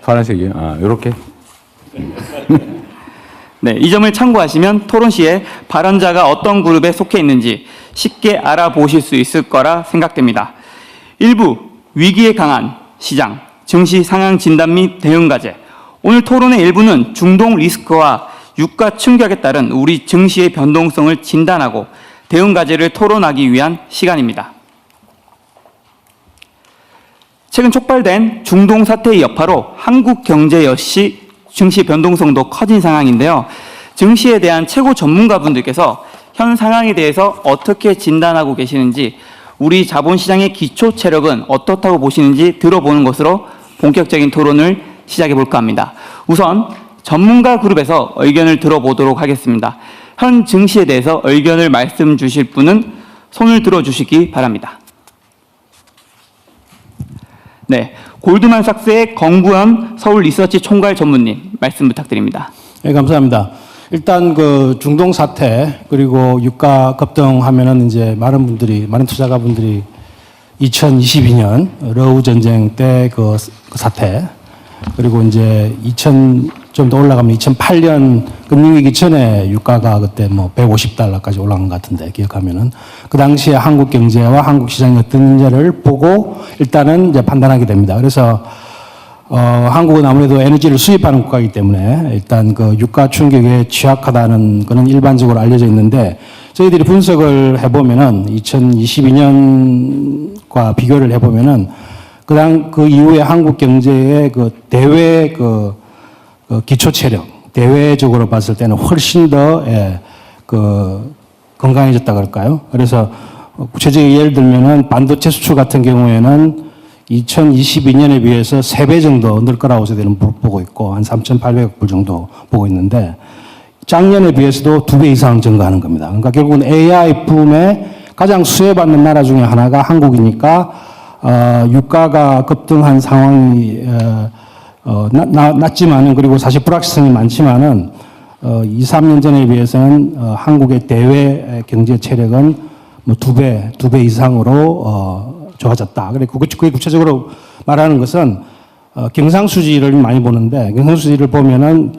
파란색이요? 아, 요렇게? 네, 이 점을 참고하시면 토론 시에 발언자가 어떤 그룹에 속해 있는지 쉽게 알아보실 수 있을 거라 생각됩니다. 일부 위기에 강한 시장, 증시 상황 진단 및 대응 과제. 오늘 토론의 일부는 중동 리스크와 유가 충격에 따른 우리 증시의 변동성을 진단하고 대응 과제를 토론하기 위한 시간입니다. 최근 촉발된 중동 사태의 여파로 한국 경제 역시 증시 변동성도 커진 상황인데요. 증시에 대한 최고 전문가분들께서 현 상황에 대해서 어떻게 진단하고 계시는지, 우리 자본시장의 기초 체력은 어떻다고 보시는지 들어보는 것으로 본격적인 토론을 시작해 볼까 합니다. 우선 전문가 그룹에서 의견을 들어보도록 하겠습니다. 현 증시에 대해서 의견을 말씀 주실 분은 손을 들어주시기 바랍니다. 네, 골드만삭스의 건구현 서울 리서치 총괄 전무님 말씀 부탁드립니다. 네, 감사합니다. 일단 그 중동 사태 그리고 유가 급등하면은 이제 많은 투자가분들이 2022년 러우 전쟁 때 그 사태, 그리고 이제 좀 더 올라가면 2008년 금융위기 전에 유가가 그때 뭐 $150까지 올라간 것 같은데, 기억하면은 그 당시에 한국 경제와 한국 시장이 어떤지를 보고 일단은 이제 판단하게 됩니다. 그래서 한국은 아무래도 에너지를 수입하는 국가이기 때문에 일단 그 유가 충격에 취약하다는 것은 일반적으로 알려져 있는데, 저희들이 분석을 해보면은 2022년과 비교를 해보면은 그 이후에 한국 경제의 그 대외 기초 체력, 대외적으로 봤을 때는 훨씬 더 건강해졌다 그럴까요? 그래서 구체적인 예를 들면은 반도체 수출 같은 경우에는 2022년에 비해서 3배 정도 늘 거라고 저희들은 보고 있고, 한 3,800억 불 정도 보고 있는데, 작년에 비해서도 2배 이상 증가하는 겁니다. 그러니까 결국은 AI 붐에 가장 수혜받는 나라 중에 하나가 한국이니까, 유가가 급등한 상황이, 낮지만은, 그리고 사실 불확실성이 많지만은, 2, 3년 전에 비해서는, 한국의 대외 경제 체력은 뭐 2배 이상으로, 좋아졌다. 그래, 그게 구체적으로 말하는 것은, 경상수지를 많이 보는데, 경상수지를 보면은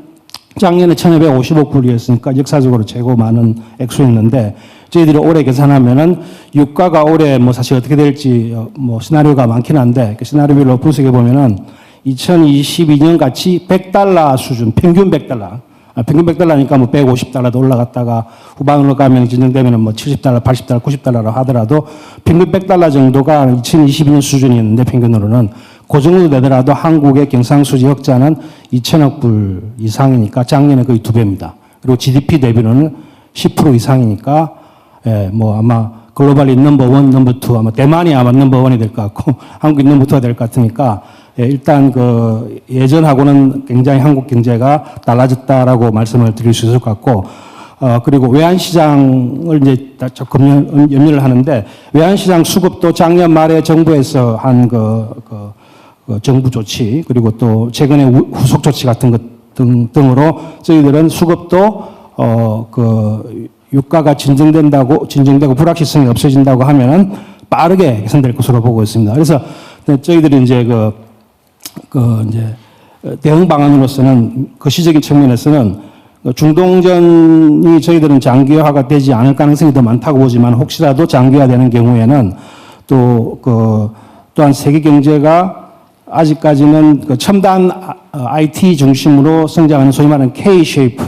작년에 1,250억 불이었으니까 역사적으로 최고 많은 액수였는데, 저희들이 올해 계산하면은 유가가 올해 뭐 사실 어떻게 될지 뭐 시나리오가 많긴 한데, 그 시나리오별로 분석해 보면은 2022년 같이 $100 수준, 평균 $100. 평균 $100니까 뭐 $150도 올라갔다가 후반으로 가면 진정되면은 뭐 $70, $80, $90로 하더라도 평균 $100 정도가 2022년 수준이었는데, 평균으로는 그 정도 되더라도 한국의 경상수지 흑자는 2,000억 불 이상이니까 작년에 거의 2배입니다. 그리고 GDP 대비로는 10% 이상이니까, 뭐 아마 글로벌 넘버1, 넘버2, 아마 대만이 아마 넘버1이 될 것 같고 한국이 넘버2가 될 것 같으니까, 일단 그 예전하고는 굉장히 한국 경제가 달라졌다라고 말씀을 드릴 수 있을 것 같고, 그리고 외환시장을 이제 조금 염려를 하는데, 외환시장 수급도 작년 말에 정부에서 한 정부 조치, 그리고 또 최근에 후속 조치 같은 것 등으로 저희들은 수급도 유가가 진정되고 불확실성이 없어진다고 하면은 빠르게 개선될 것으로 보고 있습니다. 그래서 저희들이 이제 이제 대응 방안으로서는 그 시적인 측면에서는 중동전이 저희들은 장기화가 되지 않을 가능성이 더 많다고 보지만, 혹시라도 장기화되는 경우에는 또한 세계 경제가 아직까지는 그 첨단 IT 중심으로 성장하는 소위 말하는 K-shape,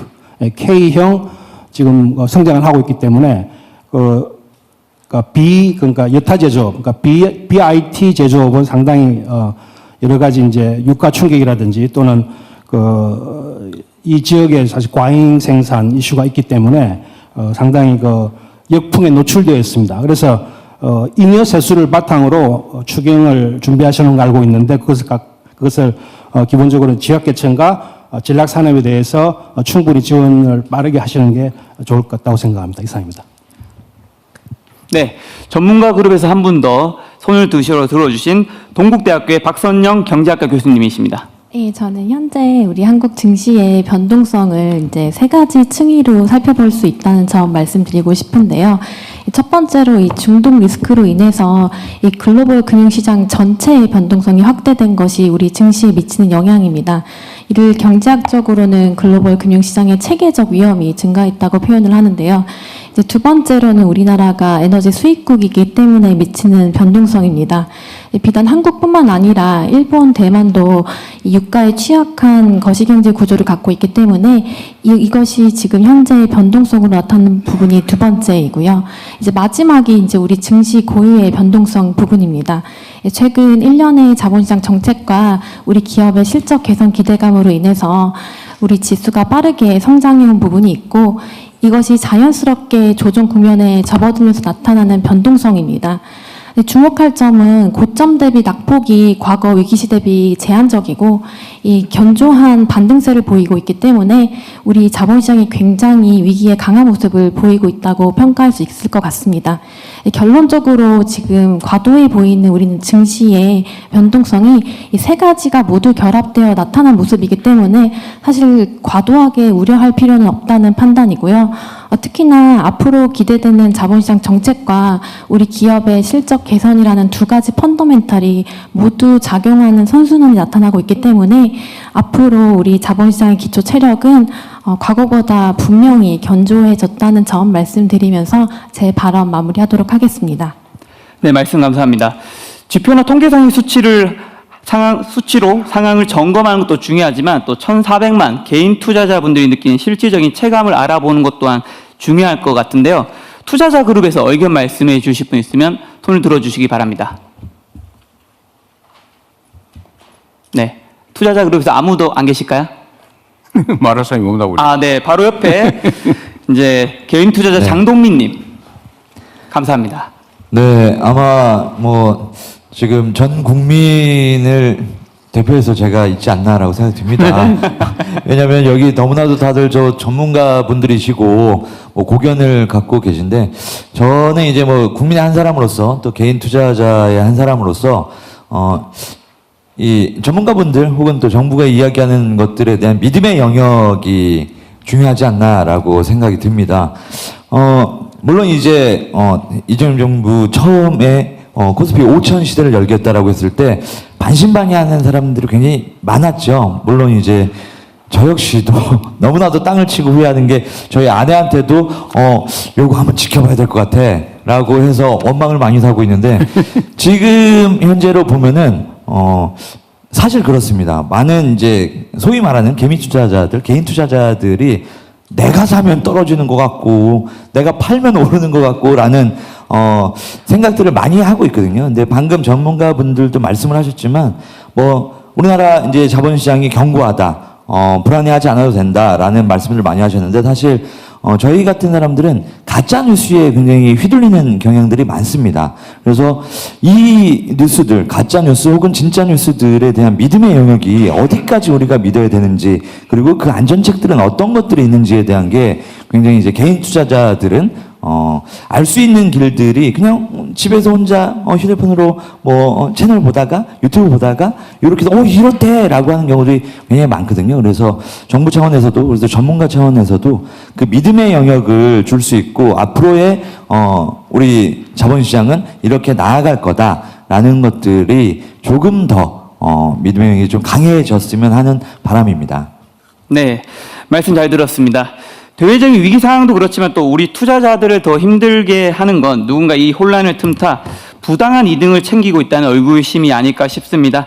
K형 지금 성장을 하고 있기 때문에 그러니까 여타 제조업, 그러니까 BIT 제조업은 상당히 여러 가지 이제 유가 충격이라든지 또는 이 지역에 사실 과잉 생산 이슈가 있기 때문에 상당히 역풍에 노출되어 있습니다. 그래서 잉여 세수를 바탕으로 추경을 준비하시는 걸 알고 있는데, 그것을 기본적으로 지역계층과 전략산업에 대해서 충분히 지원을 빠르게 하시는 게 좋을 것 같다고 생각합니다. 이상입니다. 네, 전문가 그룹에서 한 분 더 손을 들어주신 동국대학교의 박선영 경제학과 교수님이십니다. 네, 저는 현재 우리 한국 증시의 변동성을 이제 3가지 층위로 살펴볼 수 있다는 점 말씀드리고 싶은데요. 첫 번째로 이 중동 리스크로 인해서 이 글로벌 금융시장 전체의 변동성이 확대된 것이 우리 증시에 미치는 영향입니다. 이를 경제학적으로는 글로벌 금융시장의 체계적 위험이 증가했다고 표현을 하는데요. 이제 두 번째로는 우리나라가 에너지 수입국이기 때문에 미치는 변동성입니다. 비단 한국뿐만 아니라 일본, 대만도 이 유가에 취약한 거시경제 구조를 갖고 있기 때문에 이것이 지금 현재의 변동성으로 나타나는 부분이 두 번째이고요. 이제 마지막이 이제 우리 증시 고유의 변동성 부분입니다. 최근 1년의 자본시장 정책과 우리 기업의 실적 개선 기대감으로 인해서 우리 지수가 빠르게 성장해온 부분이 있고 이것이 자연스럽게 조정 국면에 접어들면서 나타나는 변동성입니다. 주목할 점은 고점 대비 낙폭이 과거 위기시 대비 제한적이고 이 견조한 반등세를 보이고 있기 때문에 우리 자본시장이 굉장히 위기에 강한 모습을 보이고 있다고 평가할 수 있을 것 같습니다. 결론적으로 지금 과도해 보이는 우리는 증시의 변동성이 이 세 가지가 모두 결합되어 나타난 모습이기 때문에 사실 과도하게 우려할 필요는 없다는 판단이고요. 특히나 앞으로 기대되는 자본시장 정책과 우리 기업의 실적 개선이라는 두 가지 펀더멘탈이 모두 작용하는 선순환이 나타나고 있기 때문에 앞으로 우리 자본시장의 기초 체력은 과거보다 분명히 견조해졌다는 점 말씀드리면서 제 발언 마무리하도록 하겠습니다. 네, 말씀 감사합니다. 지표나 통계상의 수치로 상황을 점검하는 것도 중요하지만 또 1,400만 개인 투자자분들이 느끼는 실질적인 체감을 알아보는 것 또한 중요할 것 같은데요. 투자자 그룹에서 의견 말씀해 주실 분 있으면 손을 들어주시기 바랍니다. 네, 투자자 그룹에서 아무도 안 계실까요? 말할 사람이 없나 보네. 아, 네, 바로 옆에 이제 개인 투자자 네. 장동민님, 감사합니다. 네, 아마 뭐 지금 전 국민을 대표해서 제가 있지 않나라고 생각이 듭니다. 왜냐하면 여기 너무나도 다들 저 전문가 분들이시고 뭐 고견을 갖고 계신데 저는 이제 뭐 국민의 한 사람으로서 또 개인 투자자의 한 사람으로서 이 전문가분들 혹은 또 정부가 이야기하는 것들에 대한 믿음의 영역이 중요하지 않나라고 생각이 듭니다. 물론 이제 이재명 정부 처음에 코스피 5천 시대를 열겠다라고 했을 때 반신반의하는 사람들이 굉장히 많았죠. 물론 이제 저 역시도 너무나도 땅을 치고 후회하는 게 저희 아내한테도 요거 한번 지켜봐야 될 것 같아라고 해서 원망을 많이 사고 있는데 지금 현재로 보면은 사실 그렇습니다. 많은 이제 소위 말하는 개미 투자자들, 개인 투자자들이 내가 사면 떨어지는 것 같고 내가 팔면 오르는 것 같고라는 생각들을 많이 하고 있거든요. 근데 방금 전문가분들도 말씀을 하셨지만 뭐 우리나라 이제 자본시장이 견고하다, 불안해하지 않아도 된다라는 말씀을 많이 하셨는데 사실 저희 같은 사람들은 가짜 뉴스에 굉장히 휘둘리는 경향들이 많습니다. 그래서 이 뉴스들, 가짜 뉴스 혹은 진짜 뉴스들에 대한 믿음의 영역이 어디까지 우리가 믿어야 되는지, 그리고 그 안전책들은 어떤 것들이 있는지에 대한 게 굉장히 이제 개인 투자자들은 알 수 있는 길들이 그냥 집에서 혼자 휴대폰으로 뭐 채널 보다가 유튜브 보다가 이렇게 이렇대라고 하는 경우들이 굉장히 많거든요. 그래서 정부 차원에서도 그래서 전문가 차원에서도 그 믿음의 영역을 줄 수 있고 앞으로의 우리 자본시장은 이렇게 나아갈 거다라는 것들이 조금 더 믿음의 영역이 좀 강해졌으면 하는 바람입니다. 네, 말씀 잘 들었습니다. 대외적인 위기 상황도 그렇지만 또 우리 투자자들을 더 힘들게 하는 건 누군가 이 혼란을 틈타 부당한 이득을 챙기고 있다는 의구심이 아닐까 싶습니다.